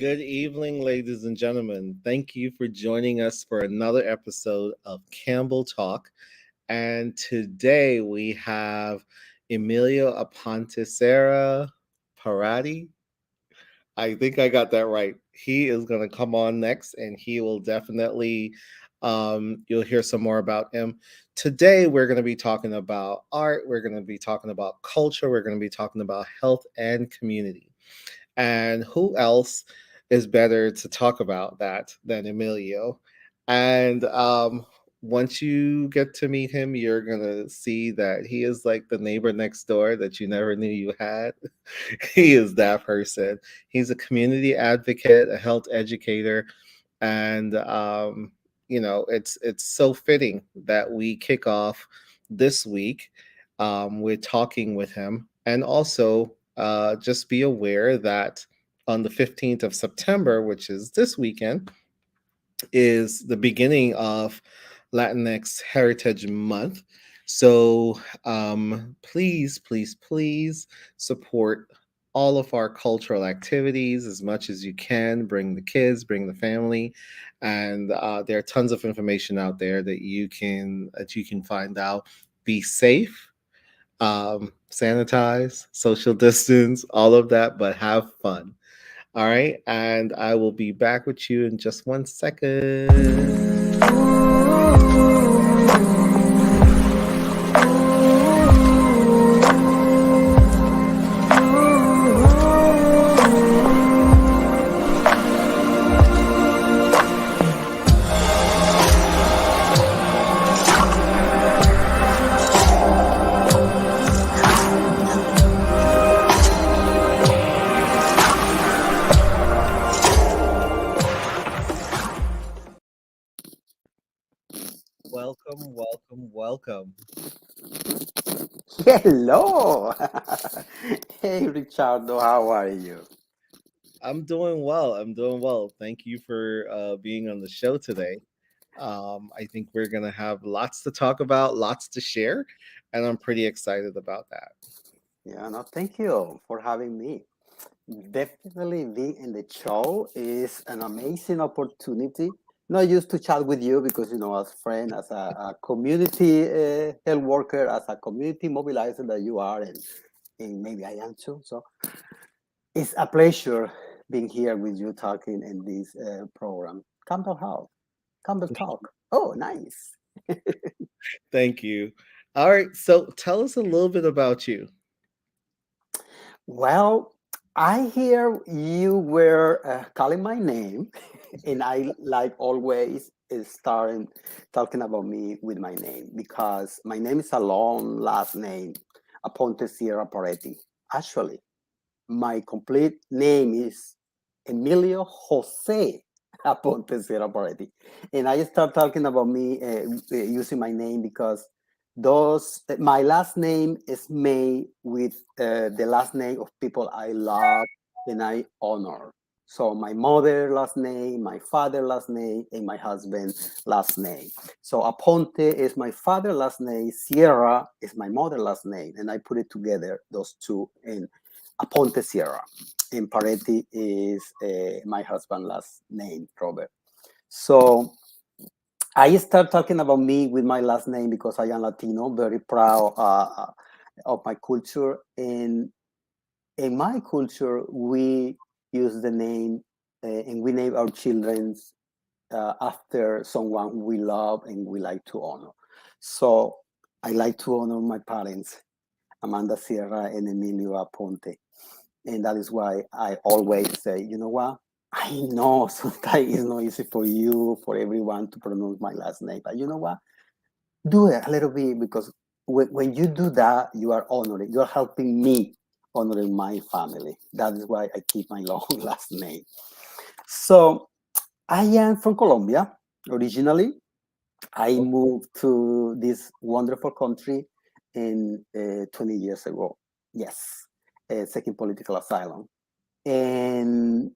Good evening, ladies and gentlemen. Thank you for joining us for another episode of Campbell Talk. And today we have Emilio Apontesierra-Paretti. I think I got that right. He is going to come on next and he will definitely, you'll hear some more about him. Today, we're going to be talking about art, we're going to be talking about culture, we're going to be talking about health and community. And who else is better to talk about that than Emilio? And once you get to meet him, you're going to see that he is like the neighbor next door that you never knew you had. He is that person. He's a community advocate, a health educator, and it's so fitting that we kick off this week with talking with him, and also just be aware that on the 15th of September, which is this weekend, is the beginning of Latinx Heritage Month. So please, please, please support all of our cultural activities as much as you can. Bring the kids, bring the family, and there are tons of information out there that you can find out. Be safe, sanitize, social distance, all of that, but have fun. All right. And I will be back with you in just 1 second. Welcome, welcome, welcome. Hello. Hey, Richardo, how are you? I'm doing well. I'm doing well. Thank you for being on the show today. I think we're going to have lots to talk about, lots to share, and I'm pretty excited about that. Yeah, no, thank you for having me. Definitely being in the show is an amazing opportunity. Not just to chat with you because, as friend, as a community health worker, as a community mobilizer that you are, and maybe I am too. So it's a pleasure being here with you talking in this program. Campbell Health, Campbell Talk. Oh, nice. Thank you. All right. So tell us a little bit about you. Well, I hear you were calling my name, and I like always is starting talking about me with my name because my name is a long last name, Apontesierra-Paretti. Actually, my complete name is Emilio Jose Apontesierra-Paretti, and I start talking about me using my name because those my last name is made with the last name of people I love and I honor. So my mother last name, my father last name, and my husband last name. So Aponte is my father last name, Sierra is my mother last name, and I put it together those two in Apontesierra. And Paretti is my husband last name, Robert. So I start talking about me with my last name because I am Latino, very proud of my culture. And in my culture, we use the name and we name our children after someone we love and we like to honor. So I like to honor my parents, Amanda Sierra and Emilio Aponte. And that is why I always say, you know what? I know sometimes it's not easy for you, for everyone to pronounce my last name, but you know what? Do it a little bit because when you do that, you are honoring, you are helping me honoring my family. That is why I keep my long last name. So I am from Colombia originally. I Oh, moved to this wonderful country in 20 years ago. Yes, seeking political asylum. And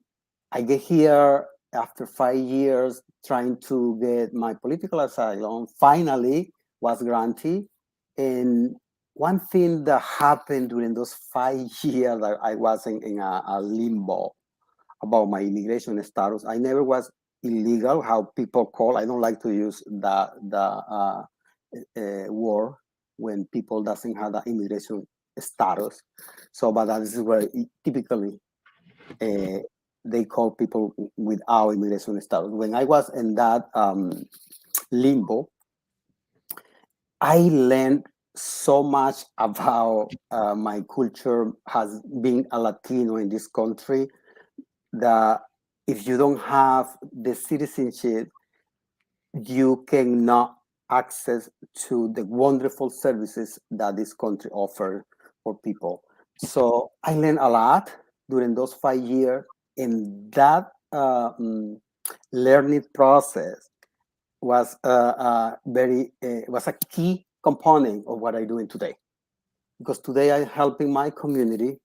I get here after 5 years trying to get my political asylum. Finally, was granted. And one thing that happened during those 5 years that I was in a limbo. about my immigration status. I never was illegal, how people call. I don't like to use the word when people doesn't have the immigration status. So, but that is where typically uh, they call people without immigration status. When I was in that limbo, I learned so much about my culture has been a Latino in this country that if you don't have the citizenship, you cannot access to the wonderful services that this country offers for people. So I learned a lot during those 5 years, and that learning process was a key component of what I'm doing today. Because today I'm helping my community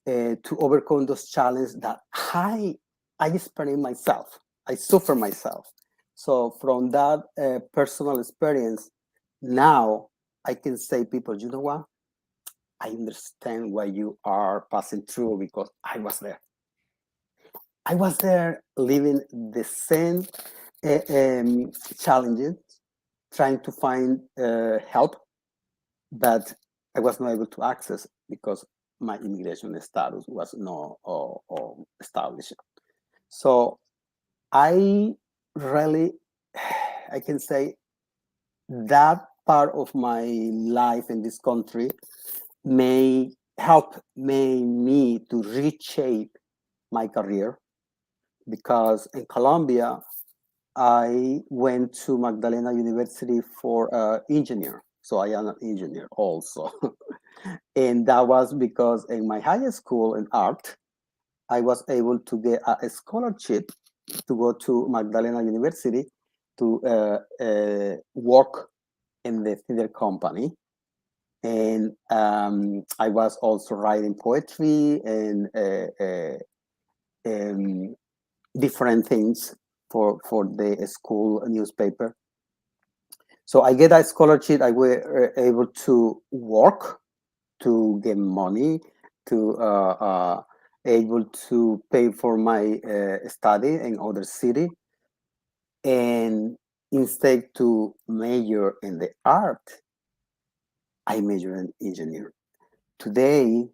to overcome those challenges that I experience myself. I suffer myself. So from that personal experience, now I can say, people, you know what? I understand why you are passing through because I was there. I was there living the same challenges, trying to find help, but I was not able to access because my immigration status was not established. So I really, I can say that part of my life in this country may help me to reshape my career because in Colombia, I went to Magdalena University for engineer. So I am an engineer also. And that was because in my high school in art, I was able to get a scholarship to go to Magdalena University to work in the theater company. And I was also writing poetry and um, different things for the school newspaper. So I get a scholarship. I were able to work to get money to able to pay for my study in other city, and instead to major in the art, I major in engineering. Today,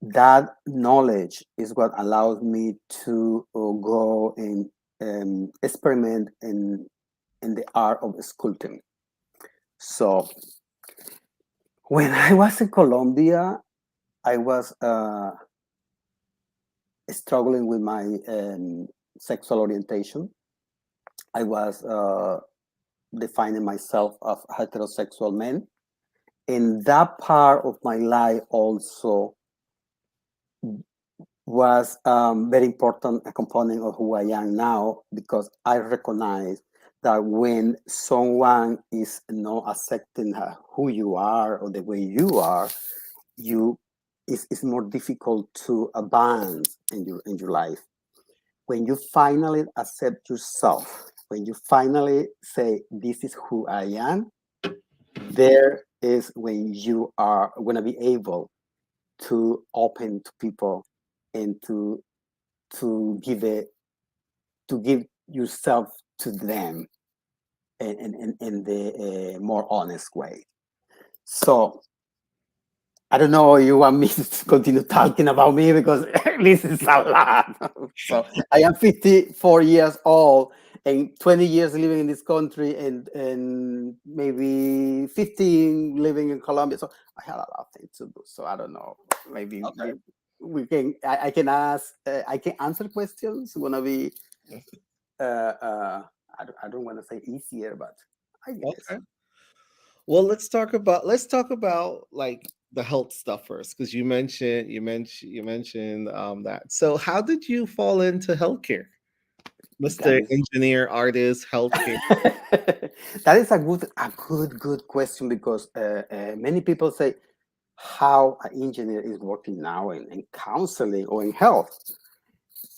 that knowledge is what allows me to go and experiment in the art of sculpting. So when I was in Colombia, I was struggling with my sexual orientation. I was defining myself as a heterosexual man. And that part of my life also was very important a component of who I am now because I recognize that when someone is not accepting who you are or the way you are, you it's more difficult to advance in your life. When you finally accept yourself, when you finally say, this is who I am, there is when you are going to be able to open to people and to to give yourself to them in the more honest way. So I don't know. You want me to continue talking about me because this is a lot. So I am 54 years old and 20 years living in this country and maybe 15 living in Colombia. So I had a lot of things to do. So I don't know. Maybe Okay. we can. I can ask. I can answer questions. Gonna be. I don't want to say easier, but I guess. Okay. Well, let's talk about like the health stuff first because you mentioned that. So, how did you fall into healthcare, That Mister is Engineer, Artist, Healthcare? that is good question because many people say how an engineer is working now in counseling or in health.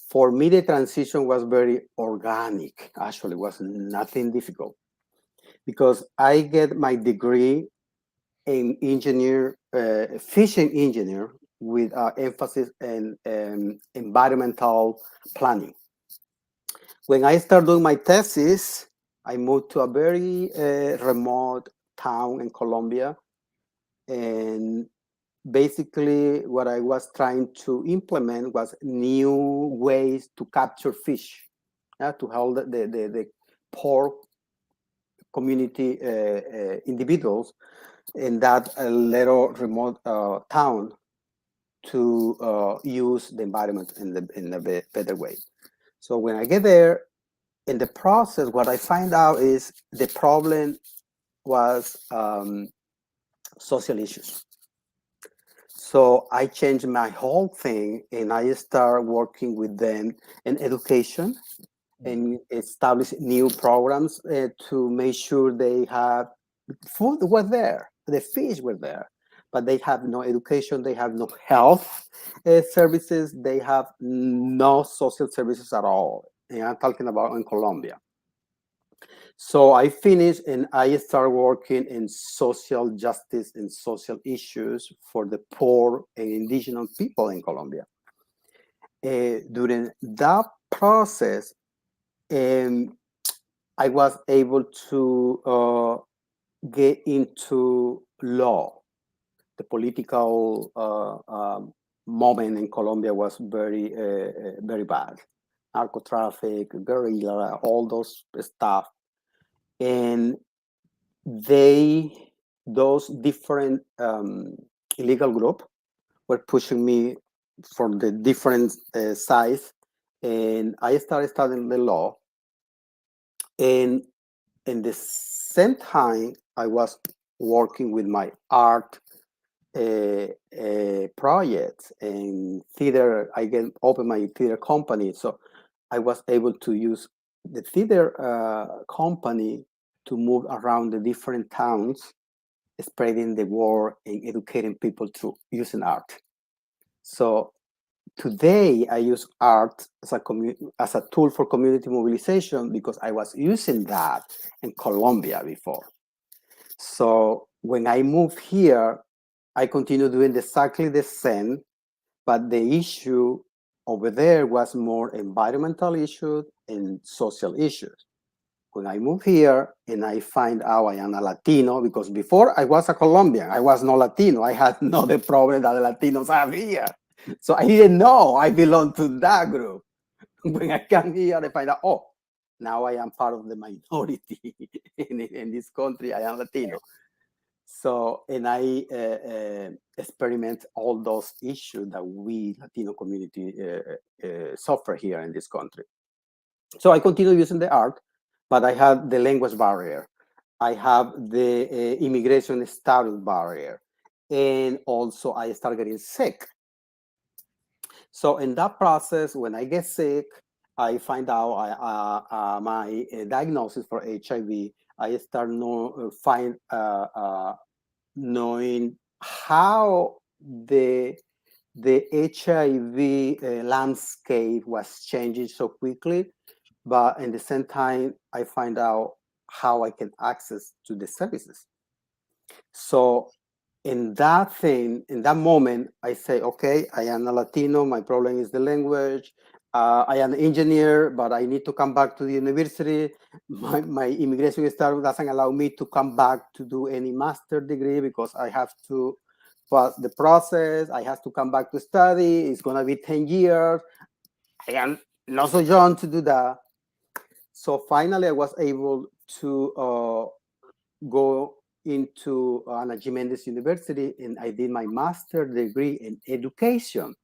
For me, the transition was very organic. Actually, was nothing difficult because I get my degree in engineer, fishing engineer, with emphasis in environmental planning. When I started doing my thesis, I moved to a very remote town in Colombia. And basically, what I was trying to implement was new ways to capture fish, to help the poor community individuals in that little remote town to use the environment in a better way. So when I get there, in the process, what I find out is the problem was social issues. So I changed my whole thing and I start working with them in education and establish new programs to make sure they have food was there, the fish were there, but they have no education, they have no health services, they have no social services at all. And I'm talking about in Colombia. So I finished and I started working in social justice and social issues for the poor and indigenous people in Colombia. During that process, I was able to get into law. The political moment in Colombia was very bad. Narco traffic, guerrilla, all those stuff. And those different illegal group were pushing me from the different sides. And I started studying the law. And in the same time, I was working with my art projects and theater. I get open my theater company, so I was able to use the theater company to move around the different towns, spreading the word and educating people through using art. So today I use art as a tool for community mobilization because I was using that in Colombia before. So when I moved here, I continue doing exactly the same, but the issue over there was more environmental issues and social issues. When I moved here and I find out I am a Latino, because before I was a Colombian, I was no Latino. I had no the problem that the Latinos have here. So I didn't know I belonged to that group. When I come here, I find out, oh, now I am part of the minority in this country. I am Latino. So, and I experiment all those issues that we Latino community suffer here in this country. So I continue using the art, but I have the language barrier. I have the immigration status barrier. And also I start getting sick. So in that process, when I get sick, I find out my diagnosis for HIV. I start knowing how the HIV landscape was changing so quickly, but in the same time, I find out how I can access to the services. So in that moment, I say, okay, I am a Latino. My problem is the language. I am an engineer, but I need to come back to the university. My immigration status doesn't allow me to come back to do any master degree because I have to pass the process. I have to come back to study. It's going to be 10 years. I am not so young to do that. So finally, I was able to go into Ana Jimenez University, and I did my master degree in education.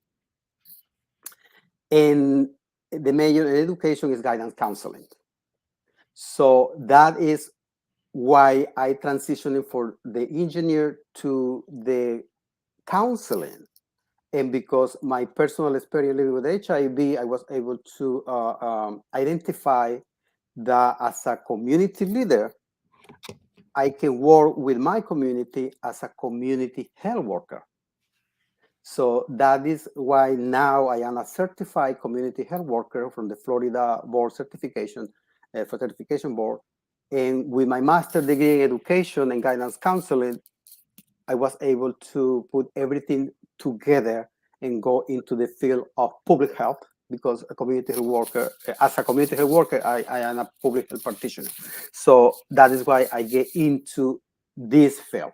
And the major in education is guidance counseling. So that is why I transitioned from the engineer to the counseling. And because my personal experience living with HIV, I was able to identify that as a community leader, I can work with my community as a community health worker. So that is why now I am a certified community health worker from the Florida Board Certification for Certification Board. And with my master's degree in education and guidance counseling, I was able to put everything together and go into the field of public health because a community health worker, as a community health worker, I am a public health practitioner. So that is why I get into this field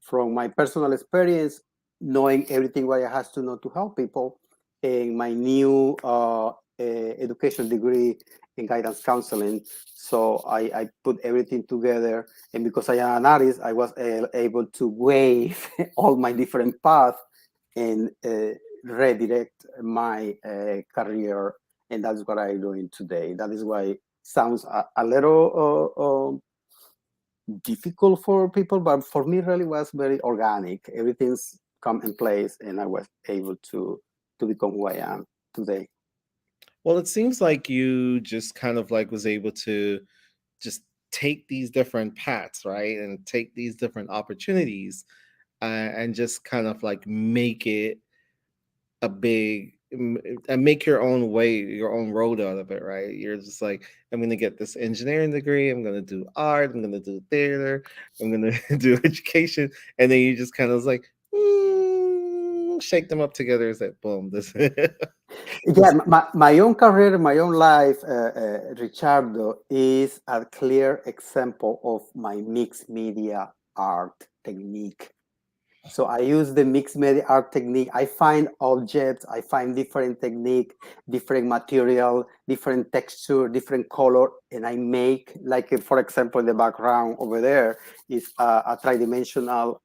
from my personal experience, knowing everything what I has to know to help people, and my new education degree in guidance counseling. So I put everything together, and because I am an artist, I was able to wave all my different paths and redirect my career, and that's what I'm doing today. That is why it sounds a little difficult for people, but for me, really was very organic. Everything's come in place, and I was able to become who I am today. Well, it seems like you just kind of like was able to just take these different paths, right? And take these different opportunities and just kind of like make it a and make your own way, your own road out of it, right? You're just like, I'm gonna get this engineering degree, I'm gonna do art, I'm gonna do theater, I'm gonna do education, and then you just kind of like shake them up together. Is that boom? This, Yeah, this my own career, my own life, Richardo, is a clear example of my mixed media art technique. So I use the mixed media art technique. I find objects, I find different technique, different material, different texture, different color, and I make, like for example, in the background over there is a tridimensional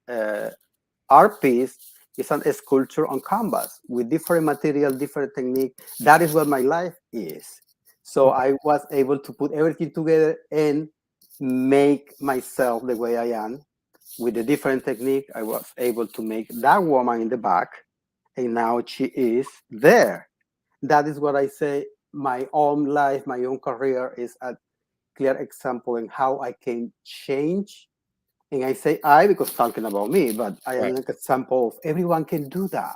art piece. It's a sculpture on canvas with different material, different technique. That is what my life is. So okay. I was able to put everything together and make myself the way I am with a different technique. I was able to make that woman in the back, and now she is there. That is what I say. My own life, my own career is a clear example in how I can change. And I say I because talking about me, but I am Right. an example of everyone can do that.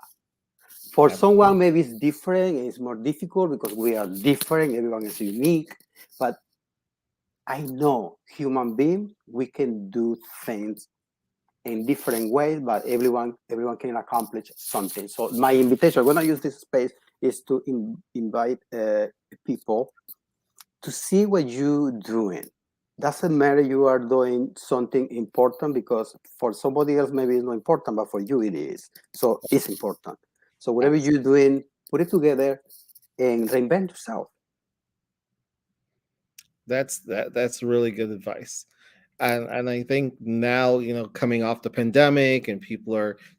For Absolutely. someone, maybe it's different and it's more difficult because we are different, everyone is unique. But I know human being, we can do things in different ways, but everyone can accomplish something. So my invitation, when I use this space, is to invite people to see what you're doing. Doesn't matter you are doing something important because for somebody else maybe it's not important, but for you it is. So it's important. So whatever Absolutely. you're doing, put it together and reinvent yourself. That's really good advice. And I think now, coming off the pandemic and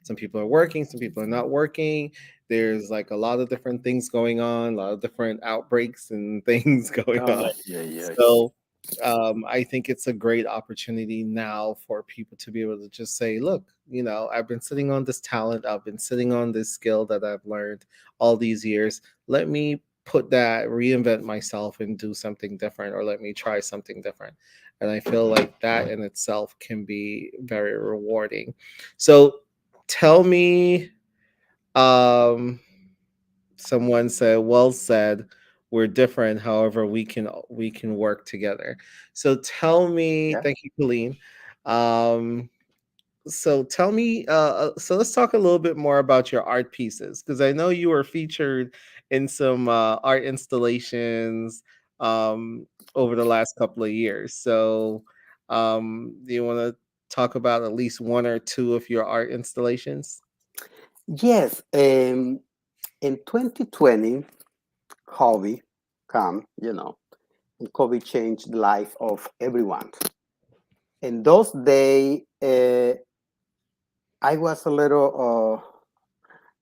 some people are working, some people are not working. There's like a lot of different things going on, a lot of different outbreaks and things going on. Yeah, yeah. So I think it's a great opportunity now for people to be able to just say, look, I've been sitting on this talent, I've been sitting on this skill that I've learned all these years. Let me reinvent myself and do something different, or let me try something different. And I feel like that in itself can be very rewarding. So tell me, um, someone said, well said, we're different, however we can work together. So tell me, Yeah. thank you, Colleen. um so tell me, so let's talk a little bit more about your art pieces, because I know you were featured in some art installations over the last couple of years. So do you want to talk about at least one or two of your art installations? Yes. In 2020, COVID come, and COVID changed the life of everyone. In those days, I was a little,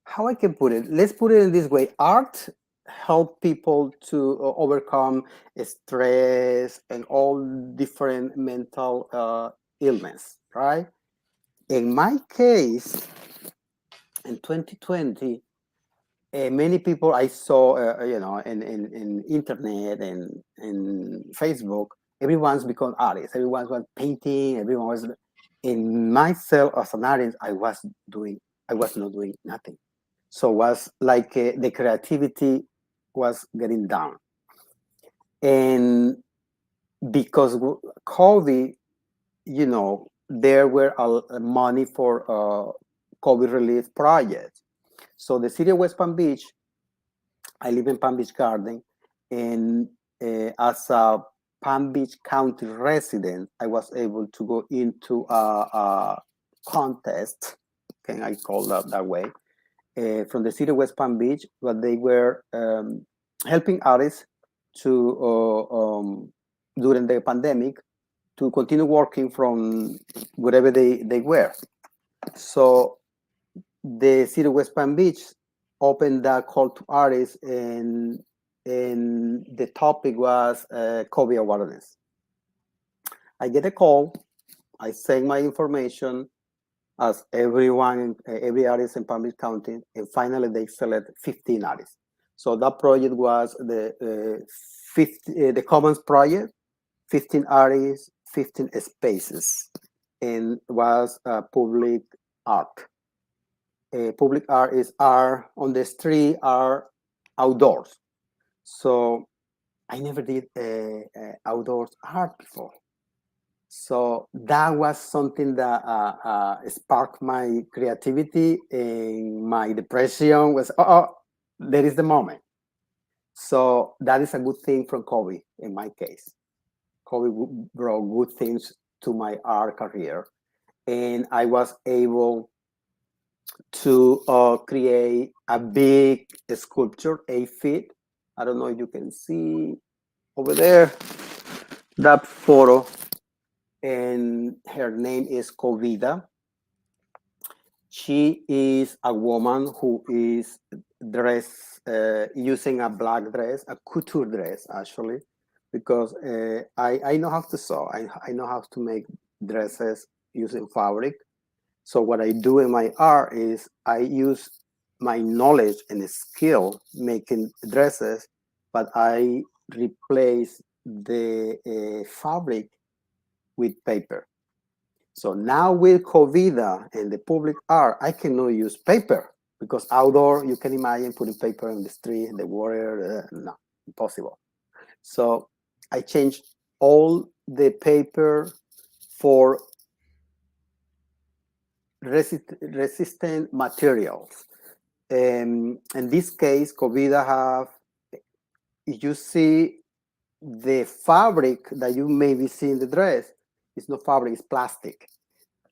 how I can put it? Let's put it in this way. Art help people to overcome stress and all different mental illness, right? In my case, in 2020, many people I saw, in internet and in Facebook, everyone's become artists. Everyone was painting. Everyone was. In myself as an artist, I was not doing nothing. So was like the creativity was getting down, and because COVID, there were money for COVID relief projects. So the city of West Palm Beach, I live in Palm Beach Garden, and as a Palm Beach County resident, I was able to go into a contest, can I call that way, from the city of West Palm Beach, but they were helping artists to during the pandemic to continue working from wherever they were. So the city of West Palm Beach opened that call to artists, and the topic was COVID awareness. I get a call, I send my information as everyone, every artist in Palm Beach County, and finally they select 15 artists. So that project was the Commons project, 15 artists, 15 spaces, and was public art. Public art is art on the street, art outdoors. So I never did outdoors art before. So that was something that sparked my creativity, and my depression was, there is the moment. So that is a good thing from COVID in my case. COVID brought good things to my art career, and I was able to create a big sculpture, 8 feet. I don't know if you can see over there that photo, and her name is Covida. She is a woman who is dressed using a black dress, a couture dress actually, because I know how to sew. I know how to make dresses using fabric. So what I do in my art is I use my knowledge and skill making dresses, but I replace the fabric with paper. So now with COVID and the public art, I cannot use paper, because outdoor, you can imagine putting paper in the street, in the water, no, impossible. So I changed all the paper for resistant materials. In this case, COVID have, you see the fabric that you maybe see in the dress, it's not fabric, it's plastic.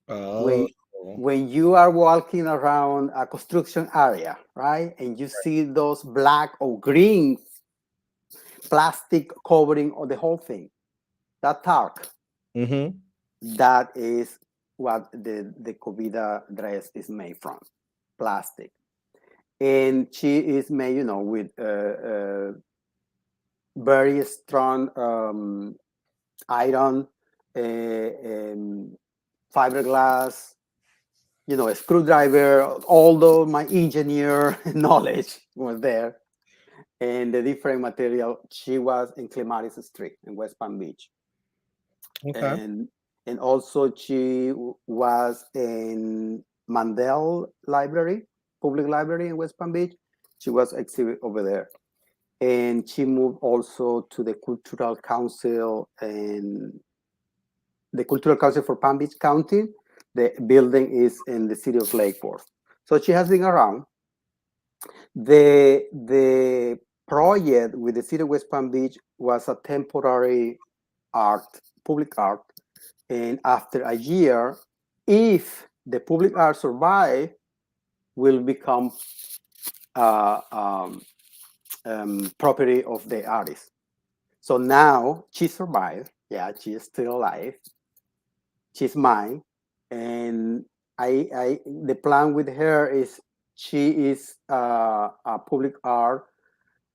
Oh, When you are walking around a construction area, right, and you see those black or green plastic covering of the whole thing, that tarp, mm-hmm. that is what the COVID dress is made from, plastic. And she is made, with very strong iron, fiberglass, a screwdriver. Although my engineer knowledge was there, and the different material. She was in Clematis Street in West Palm Beach, Okay. and also she was in Mandel Library, public library in West Palm Beach. She was exhibit over there, and she moved also to the Cultural Council, and the Cultural Council for Palm Beach County. The building is in the city of Lake Worth. So she has been around. The project with the city of West Palm Beach was a temporary art, public art. And after a year, if the public art survive, will become property of the artist. So now she survived. Yeah, she is still alive. She's mine, and the plan with her is she is a public art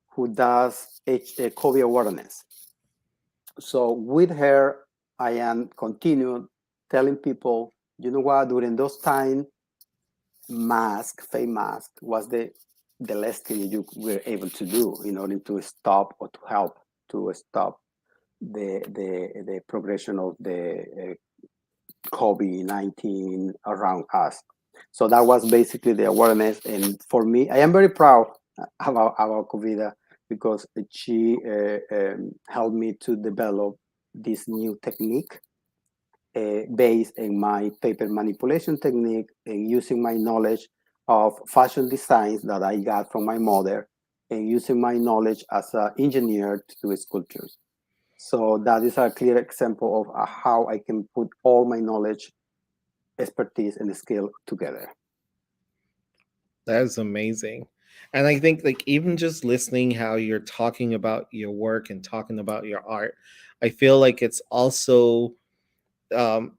who does COVID awareness. So with her, I am continued telling people, you know what, during those time, face mask was the last thing you were able to do in order to stop or to help to stop the progression of the COVID-19 around us. So that was basically the awareness. And for me, I am very proud about COVID, because she helped me to develop this new technique. based in my paper manipulation technique and using my knowledge of fashion designs that I got from my mother and using my knowledge as an engineer to do sculptures. So that is a clear example of how I can put all my knowledge, expertise, and skill together. That is amazing. And I think like even just listening how you're talking about your work and talking about your art, I feel like it's also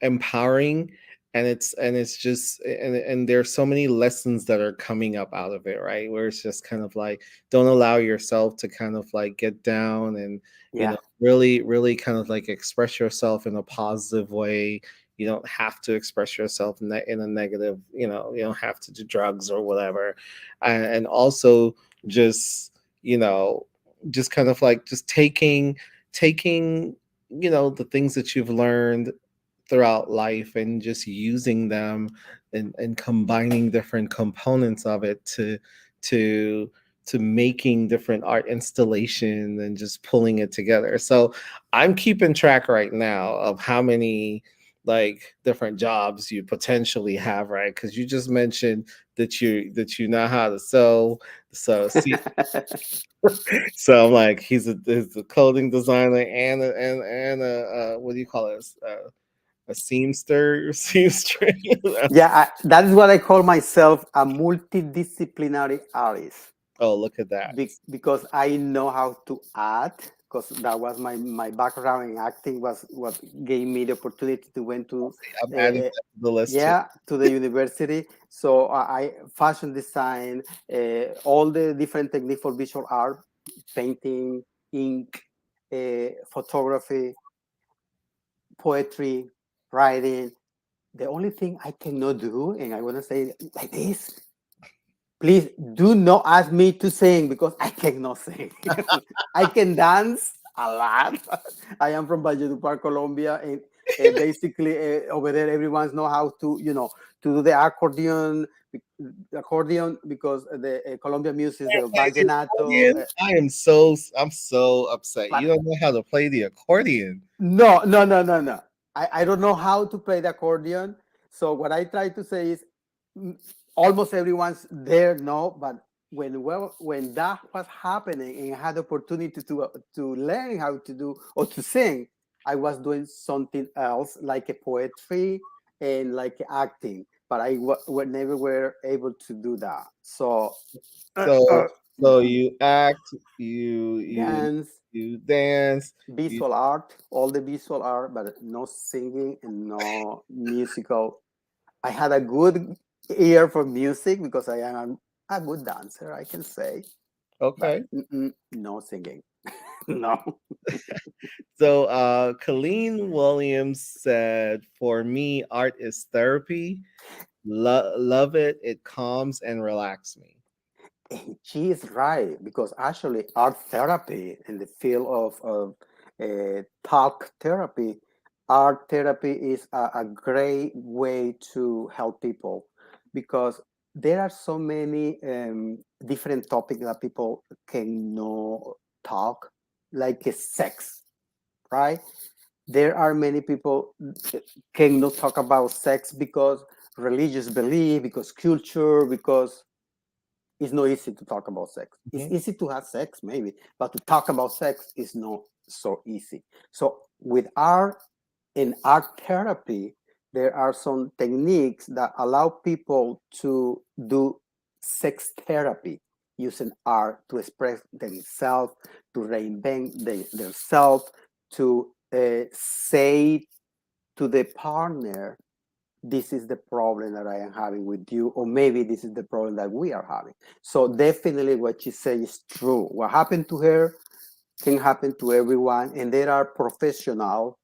empowering, and it's just and there's so many lessons that are coming up out of it, right? Where it's just kind of like, don't allow yourself to kind of like get down, and Yeah. really kind of like express yourself in a positive way. You don't have to express yourself in a negative, you don't have to do drugs or whatever. And also just, you know just kind of like just taking the things that you've learned throughout life and just using them, and combining different components of it to to making different art installation and just pulling it together. So I'm keeping track right now of how many like different jobs you potentially have, right? Because you just mentioned that you know how to sew. So see, so I'm like, he's a clothing designer and what do you call it? A seamster, seamstress. Yeah, that is what I call myself, a multidisciplinary artist. Oh, look at that. Because I know how to act, because that was my background in acting, was what gave me the opportunity to went to I'm adding uh, that to the list too. yeah, to the university. So I fashion design, all the different techniques for visual art, painting, ink, photography, poetry, writing. The only thing I cannot do, and I want to say it like this, please do not ask me to sing because I cannot sing. I can dance a lot. I am from Valledupar, Colombia, and basically over there everyone's know how to, to do the accordion because the Colombian music, the Play the vallenato. accordion. I'm so upset. You But don't know how to play the accordion. no, no, no, no, no. I don't know how to play the accordion. So what I try to say is, mm, almost everyone's there, no, but when that was happening and I had the opportunity to learn how to do or to sing, I was doing something else like a poetry and like acting, but never were able to do that. So So so no. you act, Dance, you dance, you visual art, all the visual art, but no singing and no musical. I had a good ear for music because I am a good dancer, I can say, but okay. no singing. No. So Colleen Williams said, for me, art is therapy. Love it. It calms and relaxes me. She is right because actually art therapy in the field of talk therapy, art therapy is a great way to help people because there are so many different topics that people can know talk, like sex, right? There are many people cannot talk about sex because religious belief, because culture, because it's not easy to talk about sex. It's Mhm. easy to have sex, maybe, but to talk about sex is not so easy. So with art and art therapy, there are some techniques that allow people to do sex therapy using art to express themselves, to reinvent themselves, to say to the partner, this is the problem that I am having with you, or maybe this is the problem that we are having. So definitely what she said is true. What happened to her can happen to everyone, and there are professionals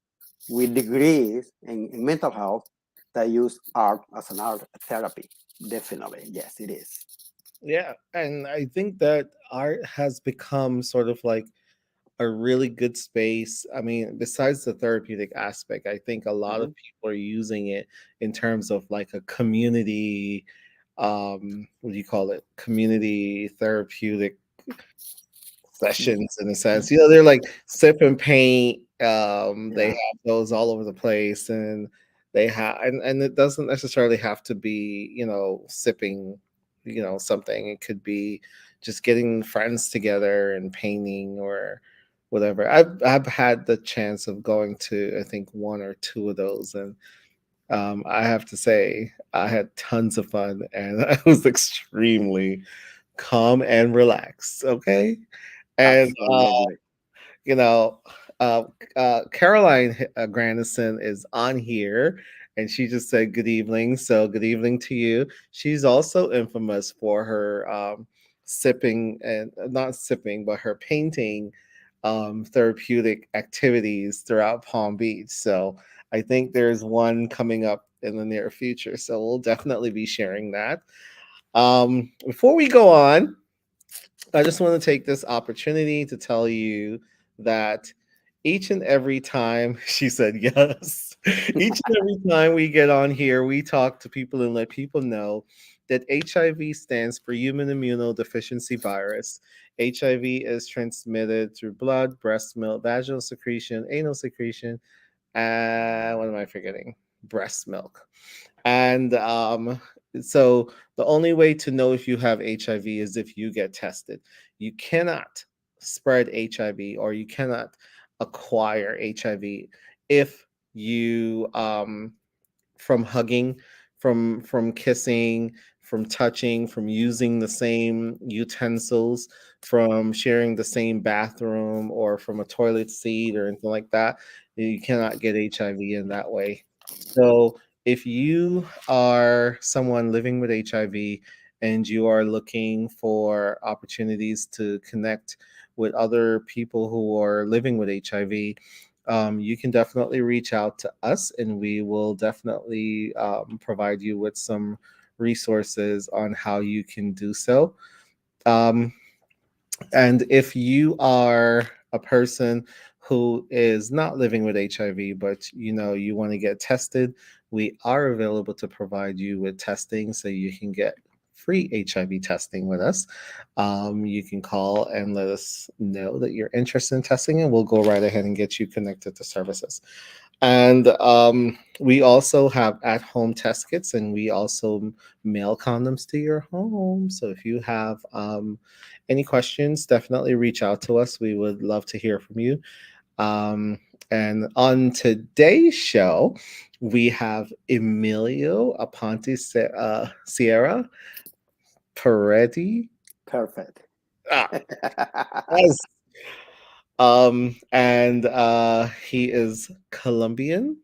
with degrees in mental health that use art as an art therapy. Definitely, yes, it is. Yeah, and I think that art has become sort of like a really good space. I mean, besides the therapeutic aspect, I think a lot of Mhm. people are using it in terms of like a community, what do you call it? Community therapeutic sessions in a sense. They're like sip and paint. They Yeah. have those all over the place, and they have, and it doesn't necessarily have to be, sipping, something. It could be just getting friends together and painting or whatever. I've had the chance of going to, I think, one or two of those, and I have to say I had tons of fun, and I was extremely calm and relaxed. Okay, and Absolutely. you know, uh, Caroline Grandison is on here, and she just said good evening. So good evening to you. She's also infamous for her sipping and not sipping, but her painting therapeutic activities throughout Palm Beach. So I think there's one coming up in the near future. So we'll definitely be sharing that. Before we go on, I just want to take this opportunity to tell you that each and every time she said yes, each and every time we get on here, we talk to people and let people know that HIV stands for human immunodeficiency virus. HIV is transmitted through blood, breast milk, vaginal secretion, anal secretion, and what am I forgetting? Breast milk. And so the only way to know if you have HIV is if you get tested. You cannot spread HIV or you cannot acquire HIV if you from hugging, from kissing, from touching, from using the same utensils, from sharing the same bathroom, or from a toilet seat or anything like that. You cannot get HIV in that way. So if you are someone living with HIV and you are looking for opportunities to connect with other people who are living with HIV, you can definitely reach out to us and we will definitely provide you with some resources on how you can do so. Um, and if you are a person who is not living with HIV, but you want to get tested, we are available to provide you with testing so you can get free HIV testing with us. You can call and let us know that you're interested in testing, and we'll go right ahead and get you connected to services. And we also have at home test kits, and we also mail condoms to your home. So if you have any questions, definitely reach out to us. We would love to hear from you. Um, and on today's show, we have Emilio Sierra Peretti. Perfect. Ah, yes. And he is Colombian,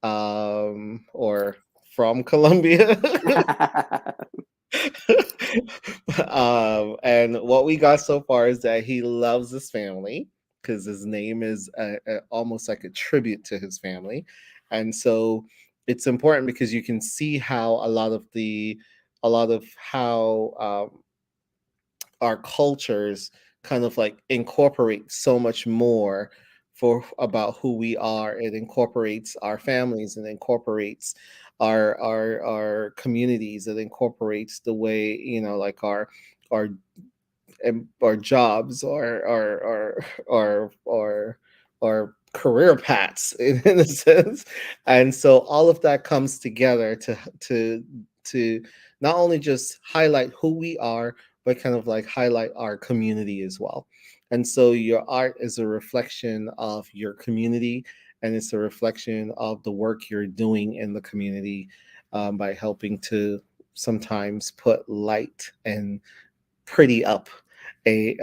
or from Colombia. And what we got so far is that he loves his family because his name is almost like a tribute to his family, and so it's important because you can see how a lot of how our cultures kind of like incorporate so much more for about who we are. It incorporates our families and incorporates our communities. It incorporates the way, like our our jobs or career paths in a sense. And so all of that comes together to not only just highlight who we are, but kind of like highlight our community as well. And so your art is a reflection of your community, and it's a reflection of the work you're doing in the community, by helping to sometimes put light and pretty up a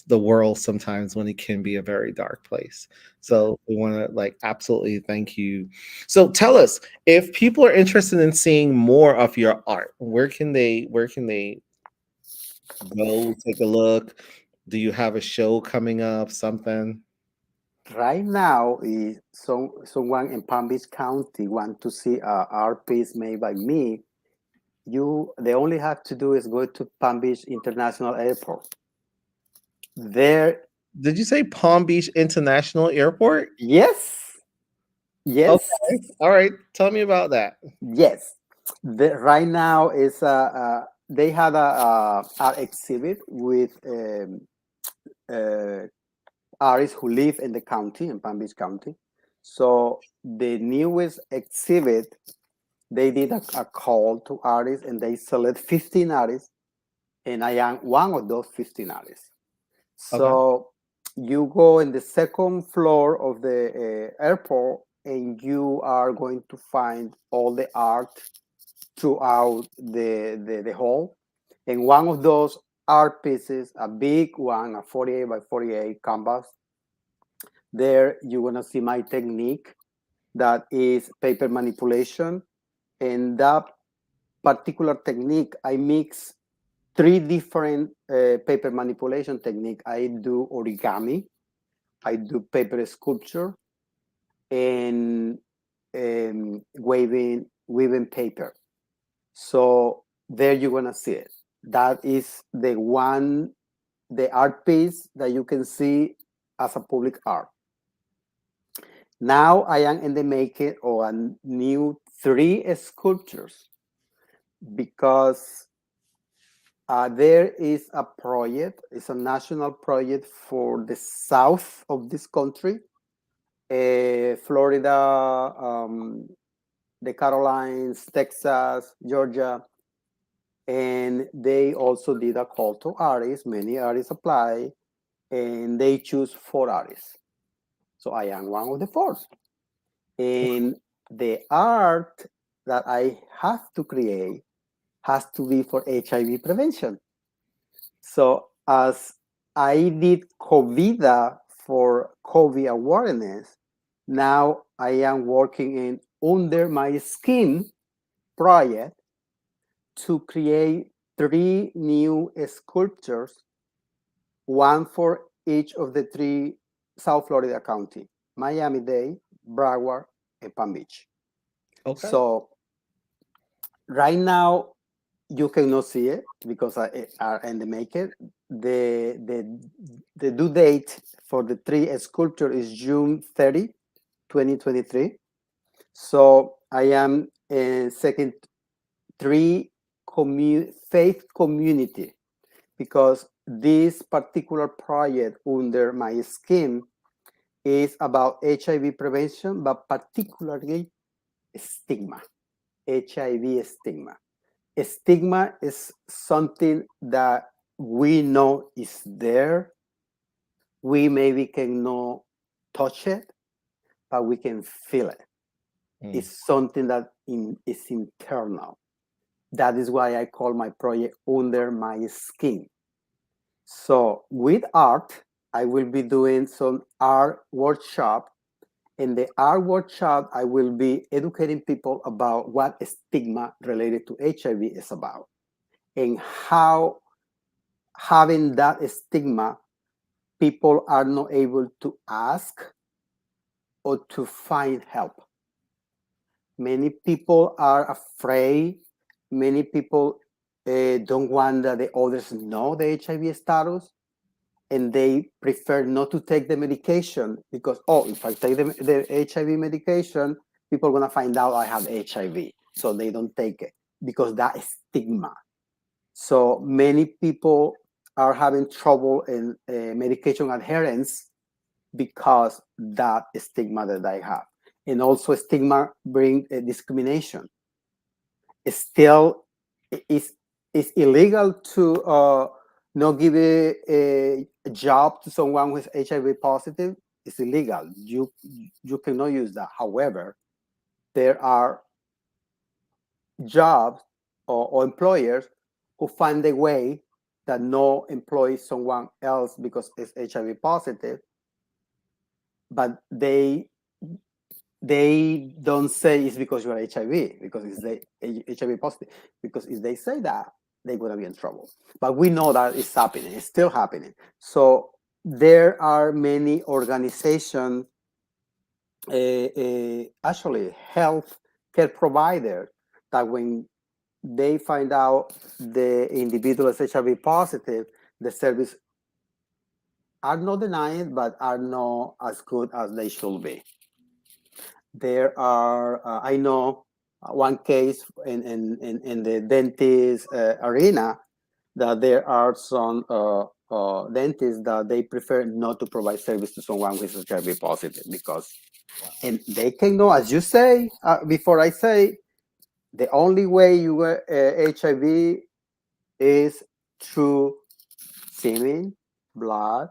the world sometimes when it can be a very dark place. So we want to like absolutely thank you. So tell us, if people are interested in seeing more of your art, where can they go take a look? Do you have a show coming up, something? Right now, is someone in Palm Beach County want to see a art piece made by me. They only have to do is go to Palm Beach International Airport. There, Did you say Palm Beach International Airport? yes, yes, Okay. All right. Tell me about that. yes. Right now is they had a art exhibit with uh, artists who live in the county in Palm Beach County. So the newest exhibit, they did a call to artists and they select 15 artists, and I am one of those 15 artists. Okay. So you go in the second floor of the airport and you are going to find all the art throughout the hall. And one of those art pieces, a big one, a 48 by 48 canvas, there you're going to see my technique, that is paper manipulation. And that particular technique, I mix three different paper manipulation technique. I do origami, I do paper sculpture, and weaving paper. So there you're gonna see it. That is the art piece that you can see as a public art. Now I am in the making of a new three sculptures, because there is a project, it's a national project for the south of this country, Florida, the Carolines, Texas, Georgia, and they also did a call to artists. Many artists apply, and they choose four artists. So I am one of the four. And the art that I have to create has to be for HIV prevention. So as I did COVID for COVID awareness, now I am working in Under My Skin project to create three new sculptures, one for each of the three South Florida county, Miami-Dade, Broward, and Palm Beach. Okay. So right now you cannot see it because I are in the maker. The due date for the three sculpture is June 30, 2023. So I am second three faith community, because this particular project Under My Skin is about HIV prevention, but particularly stigma, HIV stigma. Stigma is something that we know is there. We maybe cannot touch it, but we can feel it. Mm. It's something that is internal. That is why I call my project Under My Skin. So with art, I will be doing some art workshop. In the art workshop, I will be educating people about what stigma related to HIV is about, and how having that stigma, people are not able to ask or to find help. Many people are afraid. Many people don't want that the others know the HIV status, and they prefer not to take the medication because, oh, if I take the HIV medication, people are going to find out I have HIV. So they don't take it because that is stigma. So many people are having trouble in medication adherence because that stigma that I have. And also stigma bring discrimination. It's still is illegal to not give a job to someone who is HIV positive. It's illegal. You cannot use that. However, there are jobs or employers who find a way that no employ someone else because it's HIV positive, but they don't say it's because you're HIV, because it's the HIV positive. Because if they say that, they're gonna be in trouble. But we know that it's happening. It's still happening. So there are many organizations, actually health care providers, that when they find out the individual is HIV positive, the service are not denying, but are not as good as they should be. There are, I know one case in the dentist arena, that there are some dentists that they prefer not to provide service to someone who is HIV positive, because Wow. And they can know, as you say, before I say, the only way you get HIV is through semen, blood,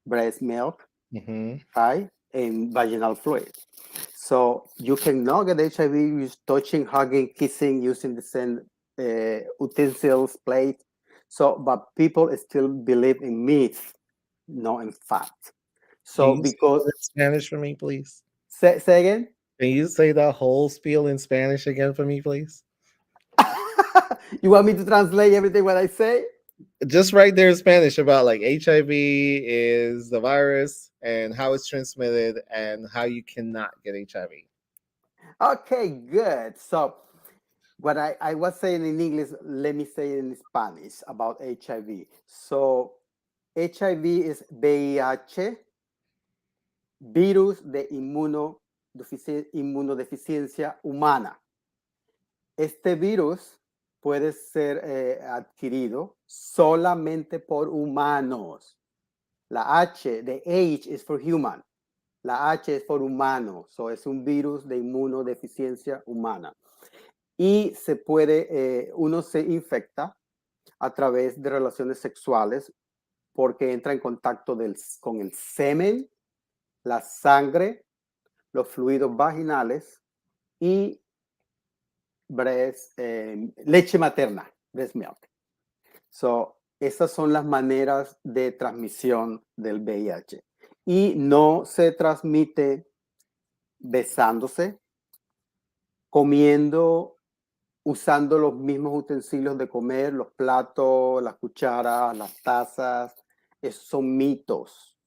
breast milk, Hmm. right, and vaginal fluid. So you cannot get HIV use touching, hugging, kissing, using the same utensils, plate. So, but people still believe in myth, not in fact. Can So you say because that in Spanish for me, please? say again. Can you say that whole spiel in Spanish again for me, please? You want me to translate everything what I say? Just right there in Spanish about like HIV is the virus and how it's transmitted and how you cannot get HIV. Okay, good. So what I was saying in English, let me say in Spanish about HIV. So HIV is VIH, virus de inmunodeficiencia humana. Este virus puede ser adquirido solamente por humanos. La H de H es for human. La H es por humano. So es un virus de inmunodeficiencia humana. Y se puede, uno se infecta a través de relaciones sexuales porque entra en contacto con el semen, la sangre, los fluidos vaginales y leche materna, breast milk. So, esas son las maneras de transmisión del VIH. Y no se transmite besándose, comiendo, usando los mismos utensilios de comer, los platos, las cucharas, las tazas. Esos son mitos.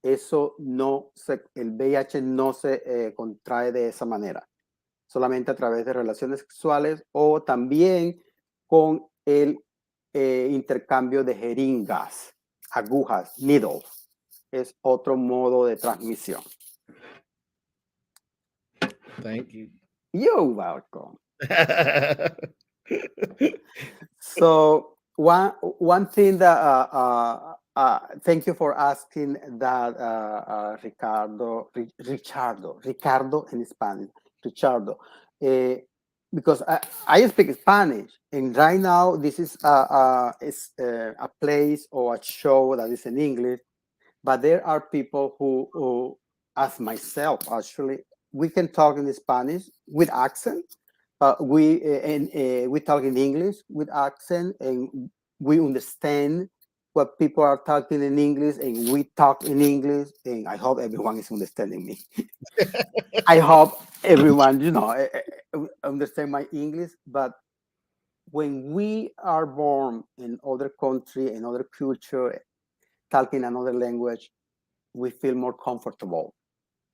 Eso no el VIH no se contrae de esa manera, solamente a través de relaciones sexuales o también con el intercambio de jeringas, agujas, needles. Es otro modo de transmisión. Thank you. You're welcome. So one thing that thank you for asking that Ricardo in Spanish, Richardo, because I speak Spanish, and right now this is a place or a show that is in English, but there are people who as myself actually, we can talk in Spanish with accent, we talk in English with accent, and we understand what people are talking in English, and we talk in English, and I hope everyone is understanding me. I hope everyone, understand my English. But when we are born in other country, in other culture, talking another language, we feel more comfortable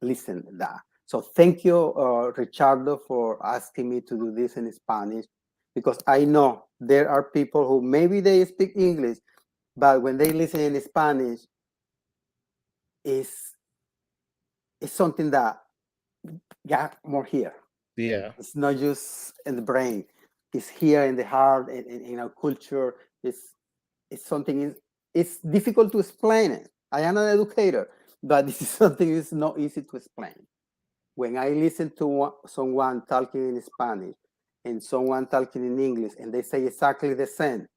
listen to that. So thank you, Richardo, for asking me to do this in Spanish, because I know there are people who maybe they speak English, but when they listen in Spanish, it's, it's something that got more here. Yeah. It's not just in the brain. It's here in the heart, in our culture. It's something, it's difficult to explain it. I am an educator, but this is something that's not easy to explain. When I listen to someone talking in Spanish and someone talking in English and they say exactly the same,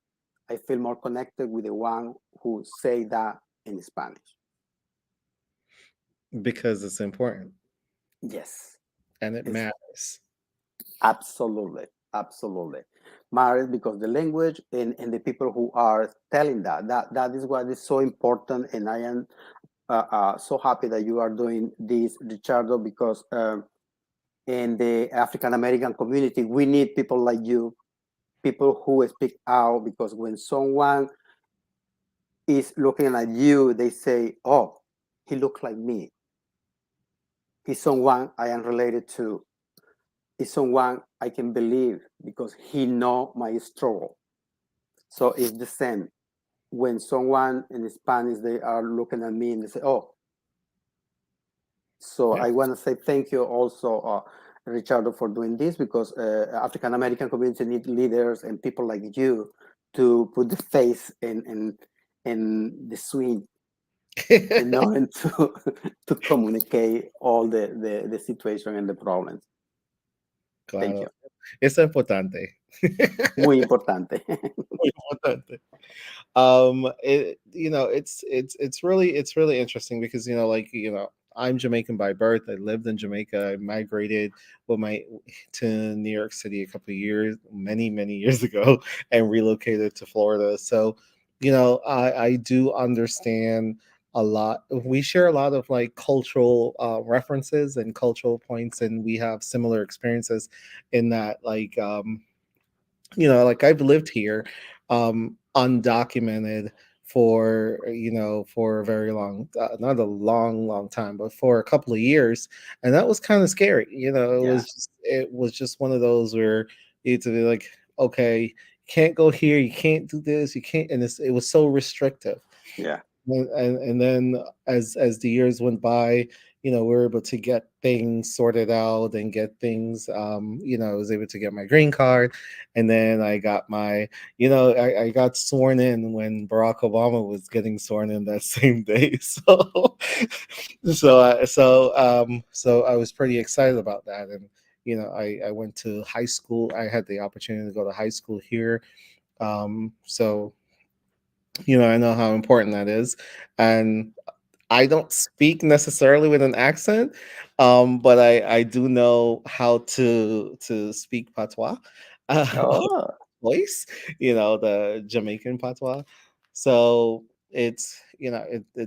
I feel more connected with the one who say that in Spanish. Because it's important Yes, and it it's matters. absolutely, absolutely matters, because the language and the people who are telling that is what is so important. And I am so happy that you are doing this, Richardo, because in the African American community, we need people like you, people who speak out, because when someone is looking at you, they say, oh, he looks like me. He's someone I am related to. He's someone I can believe because he know my struggle. So it's the same. When someone in Spanish, they are looking at me and they say, oh, so Yeah. I want to say thank you also, Richardo, for doing this, because African American community need leaders and people like you to put the face in the swing. in order to to communicate all the situation and the problems. Thank Claro, you. es importante. Muy importante. Muy importante. It's really interesting because I'm Jamaican by birth. I lived in Jamaica. I migrated with my to New York City a couple of years, many years ago, and relocated to Florida. So I do understand a lot. We share a lot of like cultural references and cultural points, and we have similar experiences in that like I've lived here undocumented for for a very long not a long time, but for a couple of years, and that was kind of scary. Yeah, It was just one of those where you had to be like, okay, you can't go here, you can't do this, you can't, and it was so restrictive. yeah, And then as the years went by, we were able to get things sorted out and get things, I was able to get my green card, and then I got my, I got sworn in when Barack Obama was getting sworn in that same day. So so I was pretty excited about that. And I went to high school. I had the opportunity to go to high school here. So I know how important that is. And I don't speak necessarily with an accent, but I do know how to speak patois, oh, voice, the Jamaican patois. So it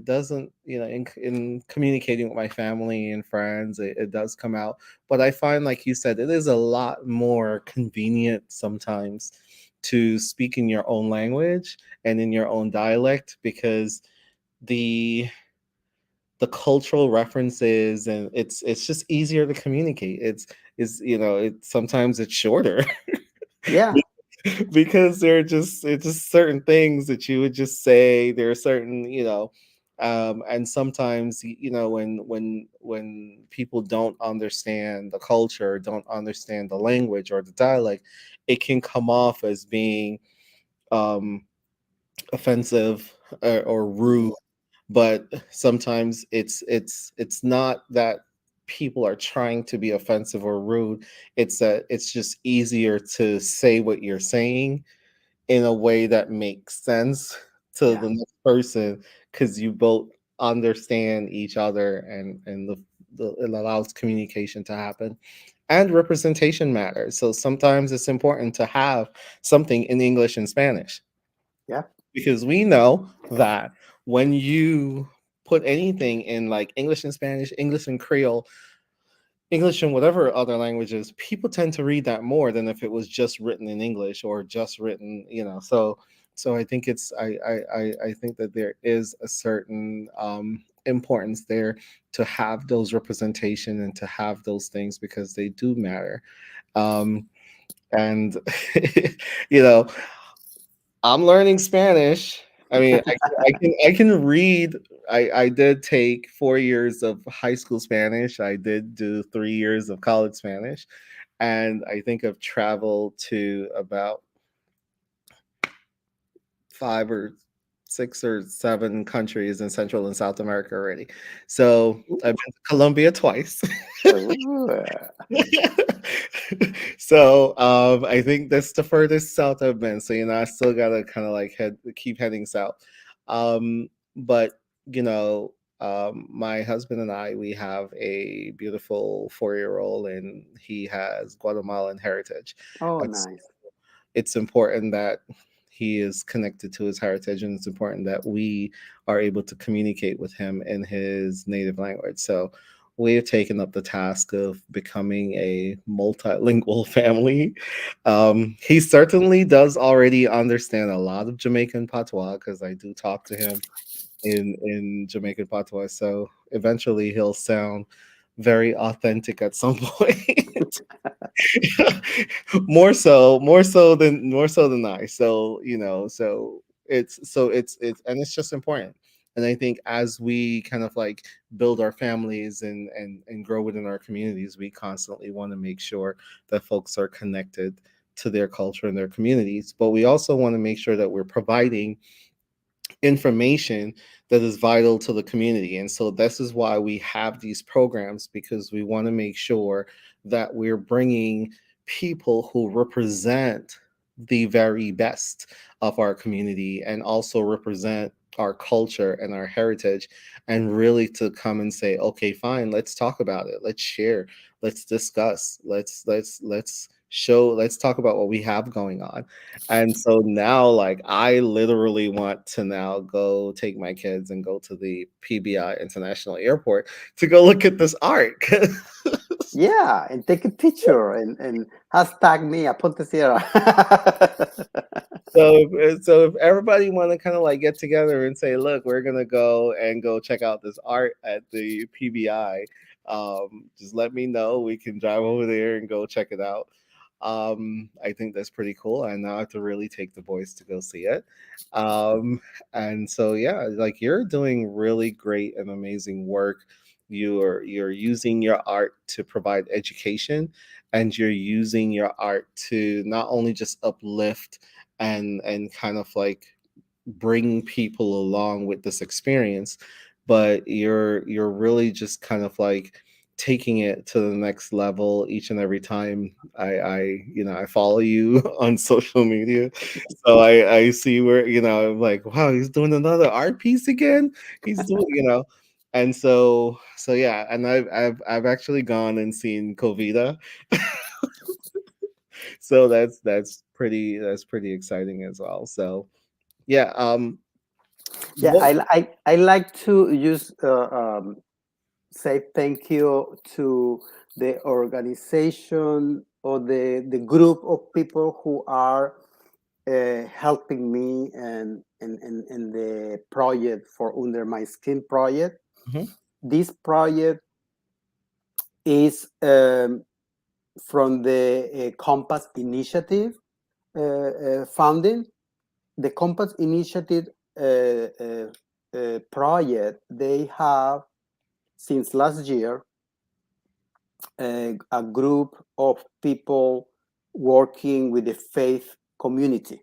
doesn't, in communicating with my family and friends, it does come out. But I find, like you said, it is a lot more convenient sometimes to speak in your own language and in your own dialect, because the the cultural references, and it's just easier to communicate. It sometimes it's shorter. yeah, Because it's just certain things that you would just say. There are certain, and sometimes when people don't understand the culture, don't understand the language or the dialect, it can come off as being um offensive, or rude. But sometimes it's not that people are trying to be offensive or rude. It's that it's just easier to say what you're saying in a way that makes sense to yeah, the next person, because you both understand each other, and it allows communication to happen. And representation matters, so sometimes it's important to have something in English and Spanish, yeah, because we know that when you put anything in like English and Spanish, English and Creole, English and whatever other languages, people tend to read that more than if it was just written in English or just written, so I think I think that there is a certain importance there to have those representation and to have those things, because they do matter. And you know I'm learning Spanish. I mean, I can read. I did take 4 years of high school Spanish. I did do 3 years of college Spanish, and I think I've traveled to about 5 or 6 or 7 countries in Central and South America already. So I've been to Colombia twice. Ooh, So I think that's the furthest south I've been. So I still gotta kind of like keep heading south. But my husband and I, we have a beautiful 4-year-old, and he has Guatemalan heritage. oh, And so nice. it's important that he is connected to his heritage, and it's important that we are able to communicate with him in his native language. So we have taken up the task of becoming a multilingual family. He certainly does already understand a lot of Jamaican patois, because I do talk to him in Jamaican patois. So eventually he'll sound very authentic at some point. More so than I. So it's and it's just important. And I think as we kind of like build our families and grow within our communities, we constantly want to make sure that folks are connected to their culture and their communities. But we also want to make sure that we're providing information that is vital to the community. And so this is why we have these programs, because we want to make sure that we're bringing people who represent the very best of our community and also represent our culture and our heritage, and really to come and say, okay, fine, let's talk about it, let's share, let's discuss, let's show, let's talk about what we have going on. And so now, like, I literally want to now go take my kids and go to the PBI International Airport to go look at this art. Yeah, and take a picture and hashtag me Apontesierra. So if everybody want to kind of like get together and say, look, we're gonna go check out this art at the PBI, just let me know. We can drive over there and go check it out. I think that's pretty cool. I now have to really take the boys to go see it. Um, and so yeah, like, you're doing really great and amazing work. You're using your art to provide education, and you're using your art to not only just uplift and kind of like bring people along with this experience, but you're really just kind of like taking it to the next level each and every time. I follow you on social media, so I see where, I'm like, wow, he's doing another art piece again. He's doing, and so yeah, and I've actually gone and seen Covida. So that's pretty exciting as well. So yeah. Yeah, What? I like to use say thank you to the organization or the group of people who are helping me and the project for Under My Skin project. Mhm, This project is from the Compass Initiative funding. The Compass Initiative project, they have since last year a group of people working with the faith community.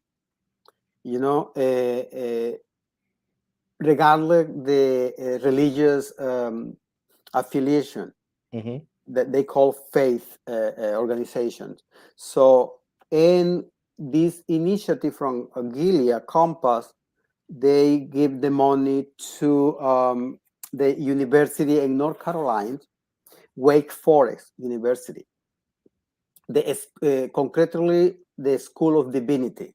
You know, regardless the religious affiliation mhm, that they call faith organizations. So, in this initiative from Gilead Compass, they give the money to the university in North Carolina, Wake Forest University, concretely the School of Divinity.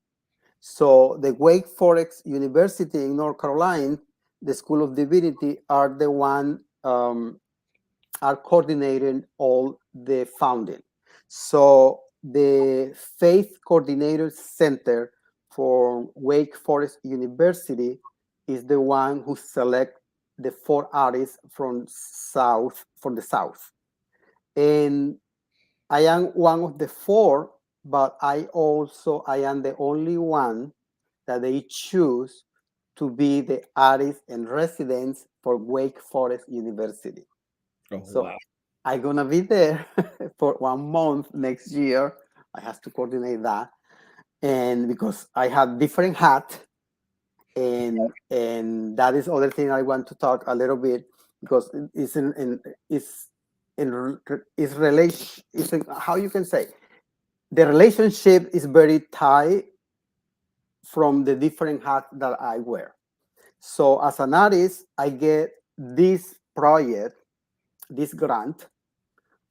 So the Wake Forest University in North Carolina, the School of Divinity, are the one are coordinating all the funding. So the Faith Coordinator Center for Wake Forest University is the one who select the 4 artists from the South. And I am one of the 4, but I am the only one that they choose to be the artist and residence for Wake Forest University. oh So wow. I'm gonna be there for 1 month next year. I have to coordinate that, and because I have different hat, and that is other thing I want to talk a little bit because it's it's relation. How you can say the relationship is very tight from the different hat that I wear. So as an artist, I get this project, this grant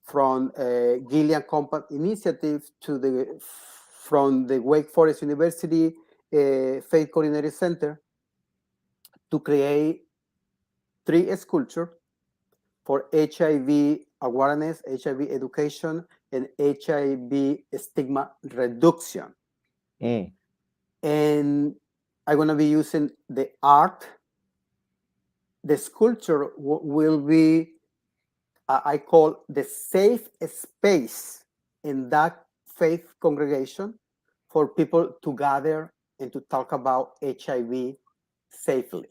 from Gillian Compact Initiative to the from the Wake Forest University Faith Coordinating Center to create 3 sculptures for HIV awareness, HIV education, and HIV stigma reduction. Mm, And I'm gonna be using the art. The sculpture will be I call the safe space in that faith congregation for people to gather and to talk about HIV safely.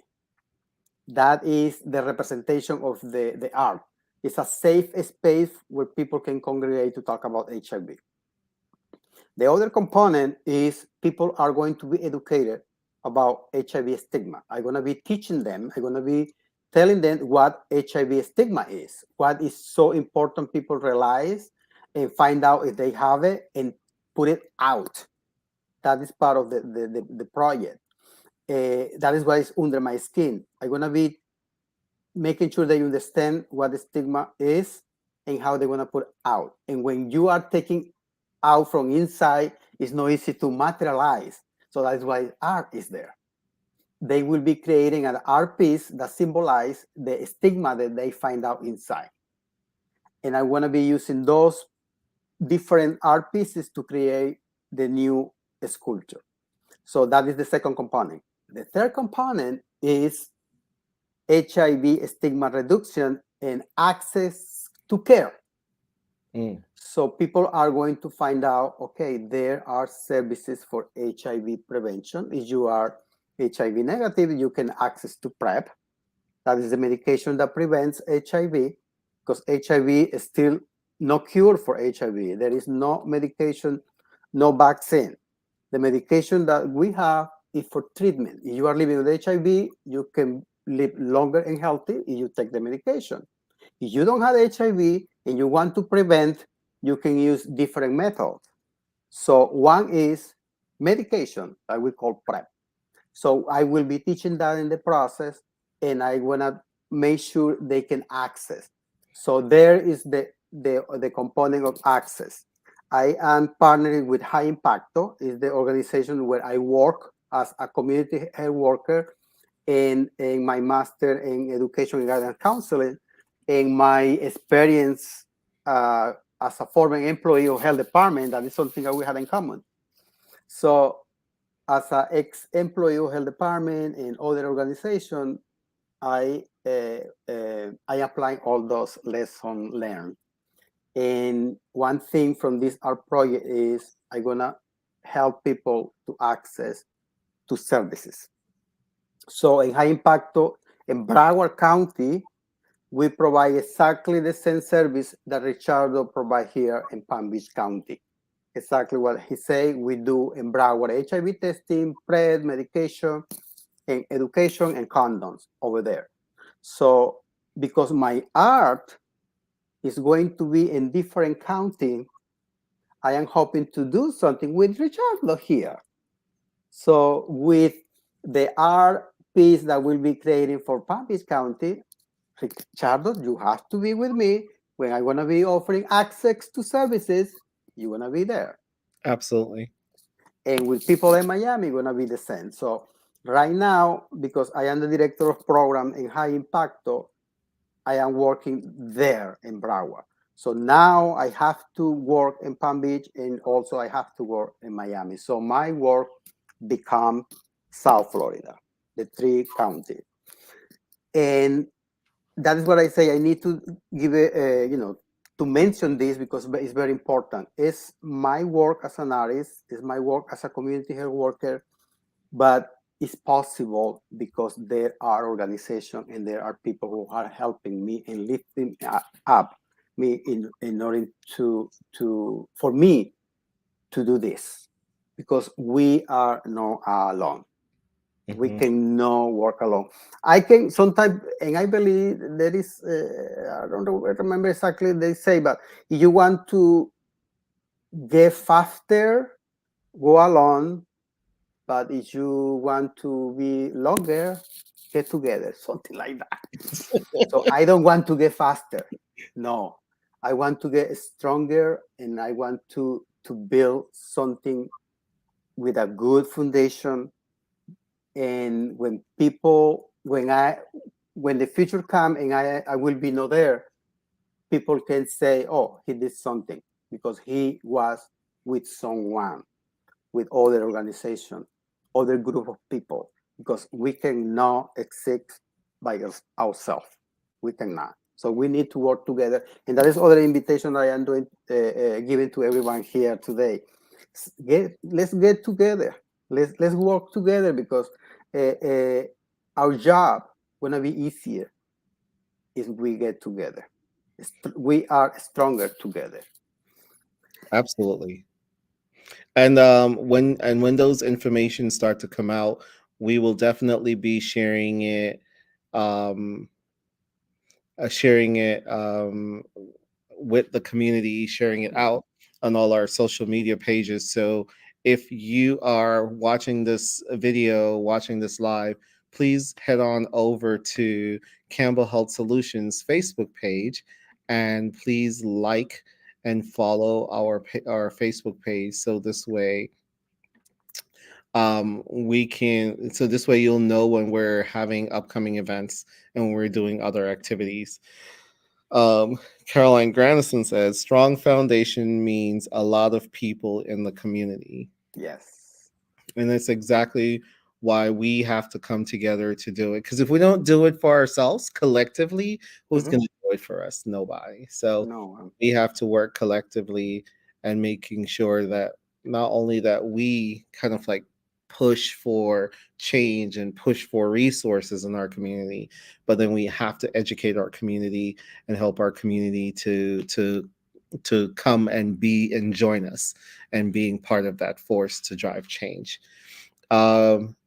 That is the representation of the art. It's a safe space where people can congregate to talk about HIV. The other component is people are going to be educated about HIV stigma. I'm going to be teaching them, I'm going to be telling them what HIV stigma is, what is so important people realize and find out if they have it and put it out. That is part of the project. That is why it's under my skin. I'm going to be making sure they understand what the stigma is and how they're going to put out. And when you are taking out from inside, it's not easy to materialize. So that's why art is there. They will be creating an art piece that symbolizes the stigma that they find out inside. And I want to be using those different art pieces to create the new sculpture. So that is the second component. The third component is HIV stigma reduction and access to care. So people are going to find out, okay, there are services for HIV prevention. If you are HIV negative, you can access to PrEP. That is the medication that prevents HIV, because HIV is still no cure for HIV. There is no medication, no vaccine. The medication that we have is for treatment. If you are living with HIV, you can live longer and healthy if you take the medication. If you don't have HIV and you want to prevent, you can use different methods. So one is medication that we call PrEP. So I will be teaching that in the process, and I want to make sure they can access. So there is the component of access. I am partnering with High Impacto, is the organization where I work as a community health worker in my master in education and guidance counseling, and my experience as a former employee of health department. That is something that we have in common. So as an ex-employee of health department and other organization, I apply all those lessons learned. And one thing from this art project is I'm gonna help people to access to services. So in High Impacto, in Broward County, we provide exactly the same service that Richardo provides here in Palm Beach County. Exactly what he said we do in Broward: HIV testing, PrEP, medication, and education and condoms over there. So because my art is going to be in different county, I am hoping to do something with Richardo here. So with the art piece that we'll be creating for Palm Beach County, Richardo, you have to be with me when I'm going to be offering access to services. You're going to be there. Absolutely. And with people in Miami, going to be the same. So right now, because I am the director of program in High Impacto, I am working there in Broward. So now I have to work in Palm Beach, and also I have to work in Miami. So my work become South Florida, the 3 counties. And that is what I say. I need to give it, to mention this because it's very important. It's my work as an artist, it's my work as a community health worker, but it's possible because there are organizations and there are people who are helping me and lifting up me in order for me to do this, because we are not alone. We cannot work alone. I can sometimes, and I believe there is, I don't remember exactly they say, but if you want to get faster, go alone. But if you want to be longer, get together, something like that. So I don't want to get faster. No, I want to get stronger, and I want to build something with a good foundation. And when the future comes and I will be not there, people can say, oh, he did something because he was with someone, with other organization, other group of people, because we cannot exist by ourselves. We cannot. So we need to work together. And that is other invitation I am doing, giving to everyone here today. Let's get together. Let's work together, because our job gonna be easier if we get together. We are stronger together. Absolutely. And when those information start to come out, we will definitely be um, sharing it with the community, sharing it Mhm. out on all our social media pages. So if you are watching this video, watching this live, please head on over to Campbell Health Solutions Facebook page, and please like and follow our Facebook page. So this way, we can. So this way, you'll know when we're having upcoming events and when we're doing other activities. Caroline Granison says, strong foundation means a lot of people in the community. Yes. And that's exactly why we have to come together to do it. Because if we don't do it for ourselves collectively, who's Hmm. going to do it for us? Nobody. So No. we have to work collectively and making sure that not only that we kind of like push for change and push for resources in our community, but then we have to educate our community and help our community to come and be and join us and being part of that force to drive change.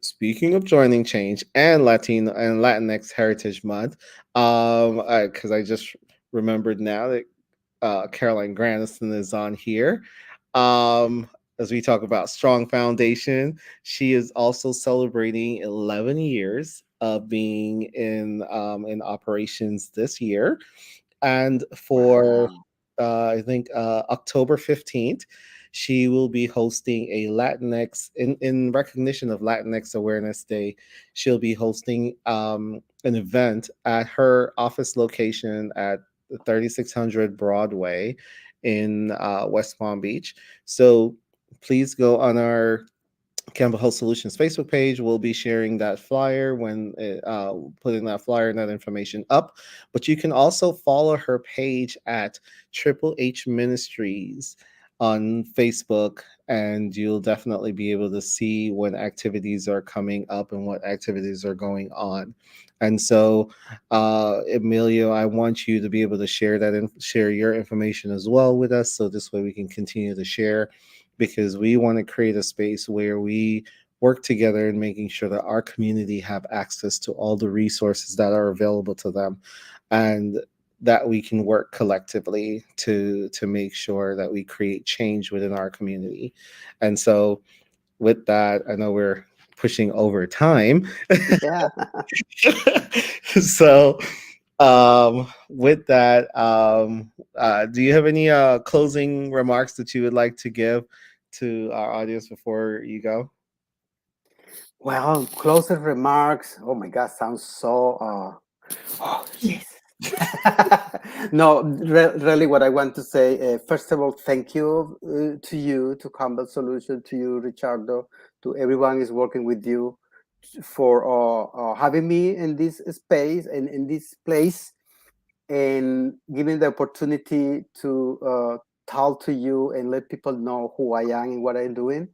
Speaking of joining change and Latino and Latinx Heritage Month, because I just remembered now that Caroline Grandison is on here. Um, as we talk about strong foundation, she is also celebrating 11 years of being in operations this year, and for Wow. I think October 15th, she will be hosting a Latinx in recognition of Latinx Awareness Day. She'll be hosting an event at her office location at 3600 Broadway in West Palm Beach. So please go on our Campbell Health Solutions Facebook page. We'll be sharing that flyer putting that flyer and that information up. But you can also follow her page at Triple H Ministries on Facebook, and you'll definitely be able to see when activities are coming up and what activities are going on. And so, Emilio, I want you to be able to share your information as well with us, so this way we can continue to share, because we want to create a space where we work together in making sure that our community have access to all the resources that are available to them, and that we can work collectively to make sure that we create change within our community. And so with that, I know we're pushing over time. Yeah. So with that, do you have any closing remarks that you would like to give to our audience before you go? Well, closing remarks. Oh my God, sounds so. Oh yes. No, really, what I want to say. First of all, thank you to you, to Campbell Solution, to you, Richardo, to everyone is working with you for having me in this space and in this place, and giving the opportunity to talk to you and let people know who I am and what I'm doing.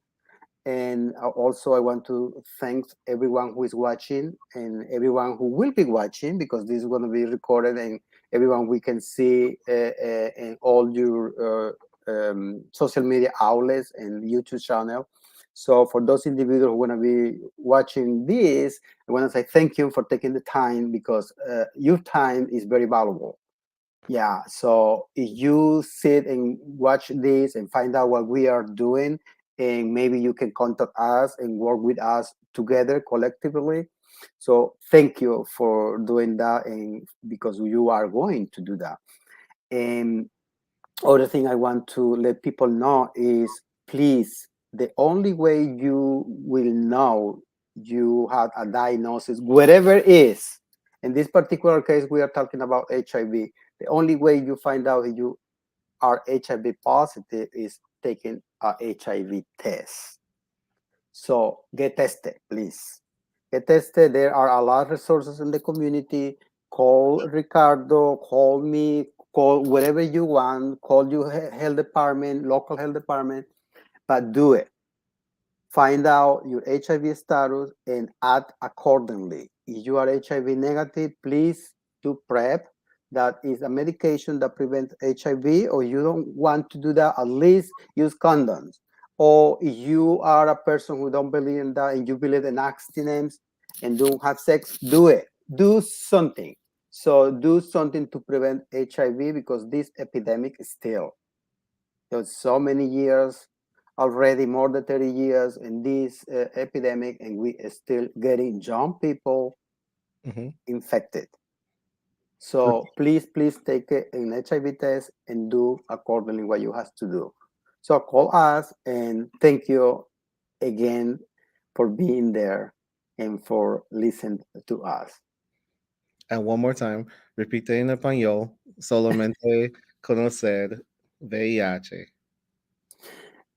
And also, I want to thank everyone who is watching and everyone who will be watching, because this is going to be recorded, and everyone we can see in all your social media outlets and YouTube channel. So for those individuals who want to be watching this, I want to say thank you for taking the time, because your time is very valuable. Yeah, so if you sit and watch this and find out what we are doing, and maybe you can contact us and work with us together collectively. So thank you for doing that, and because you are going to do that. And other thing I want to let people know is, please, the only way you will know you have a diagnosis, whatever it is, in this particular case, we are talking about HIV. The only way you find out if you are HIV positive is taking a HIV test. So get tested, please. Get tested. There are a lot of resources in the community. Call Ricardo, call me, call whatever you want, call your health department, local health department, but do it. Find out your HIV status and act accordingly. If you are HIV negative, please do PrEP. That is a medication that prevents HIV, or you don't want to do that, at least use condoms. or you are a person who don't believe in that and you believe in abstinence and don't have sex, do it. Do something. So do something to prevent HIV because this epidemic is still. There's so many years already, more than 30 years in this epidemic, and we are still getting young people Hmm. infected. So please take an HIV test and do accordingly what you have to do. So call us and thank you again for being there and for listening to us. And one more time, repite en español, solamente conocer VIH.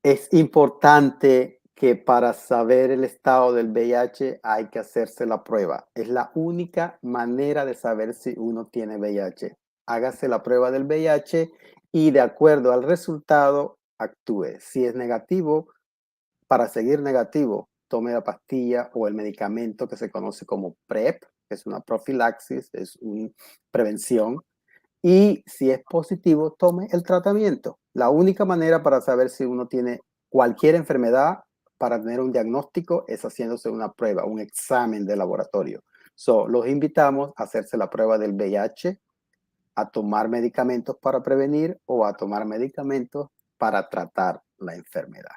Es importante que para saber el estado del VIH hay que hacerse la prueba. Es la única manera de saber si uno tiene VIH. Hágase la prueba del VIH y de acuerdo al resultado actúe. Si es negativo, para seguir negativo, tome la pastilla o el medicamento que se conoce como PrEP, que es una profilaxis, es una prevención. Y si es positivo, tome el tratamiento. La única manera para saber si uno tiene cualquier enfermedad para tener un diagnóstico es haciéndose una prueba, un examen de laboratorio. So, los invitamos a hacerse la prueba del VIH, a tomar medicamentos para prevenir o a tomar medicamentos para tratar la enfermedad.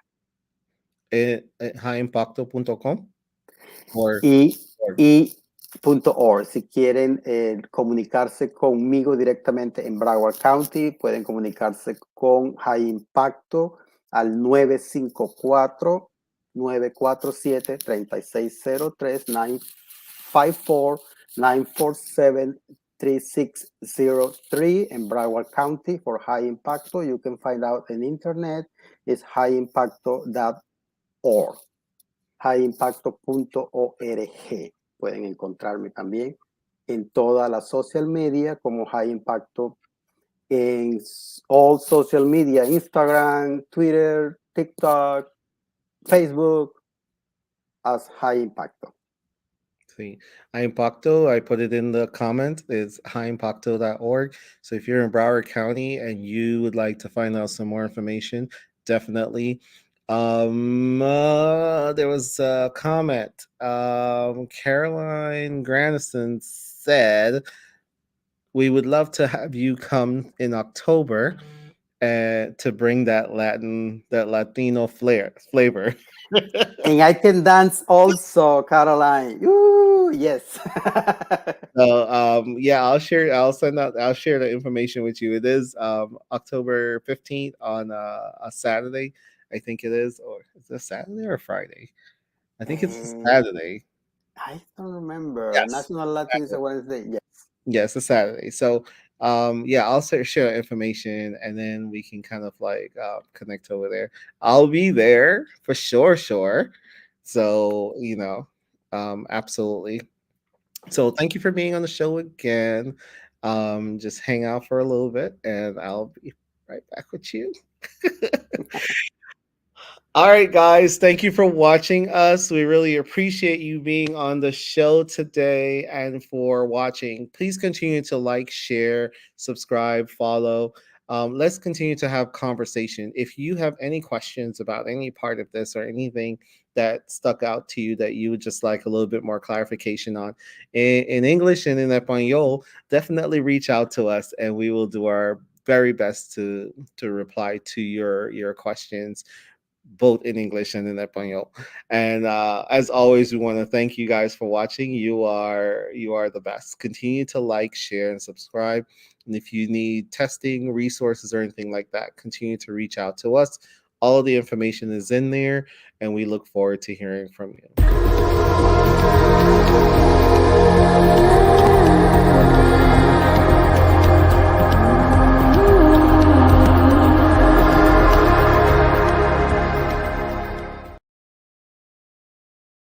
Highimpacto.com or, Y, or y.org. Si quieren comunicarse conmigo directamente en Broward County, pueden comunicarse con High Impacto al 954-947-3603, 954-947-3603 in Broward County for High Impacto. You can find out on internet. It's highimpacto.org. highimpacto.org. Pueden encontrarme también en toda la social media como High Impacto, en all social media, Instagram, Twitter, TikTok, Facebook, as High Impacto. see, High Impacto, I put it in the comment, is highimpacto.org. So if you're in Broward County and you would like to find out some more information, definitely. There was a comment. Caroline Granison said, we would love to have you come in October to bring that Latino flavor. And I can dance also, Caroline. Ooh, yes. So yeah, I'll share the information with you. It is October 15th on a Saturday, I think it is, or is it a Saturday or a Friday? I think it's a Saturday. I don't remember. Yes. National Latins Wednesday. Yes. Yes, a Saturday. So, yeah, I'll share information, and then we can kind of like connect over there. I'll be there for sure, sure. So, absolutely. So, thank you for being on the show again. Just hang out for a little bit, and I'll be right back with you. All right, guys, thank you for watching us. We really appreciate you being on the show today and for watching. Please continue to like, share, subscribe, follow. Let's continue to have conversation. If you have any questions about any part of this or anything that stuck out to you that you would just like a little bit more clarification on in English and in Espanol, definitely reach out to us and we will do our very best to reply to your questions both in English and in Espanol. And as always, we want to thank you guys for watching. You are the best. Continue to like, share, and subscribe. And if you need testing resources or anything like that, continue to reach out to us. All of the information is in there, and we look forward to hearing from you.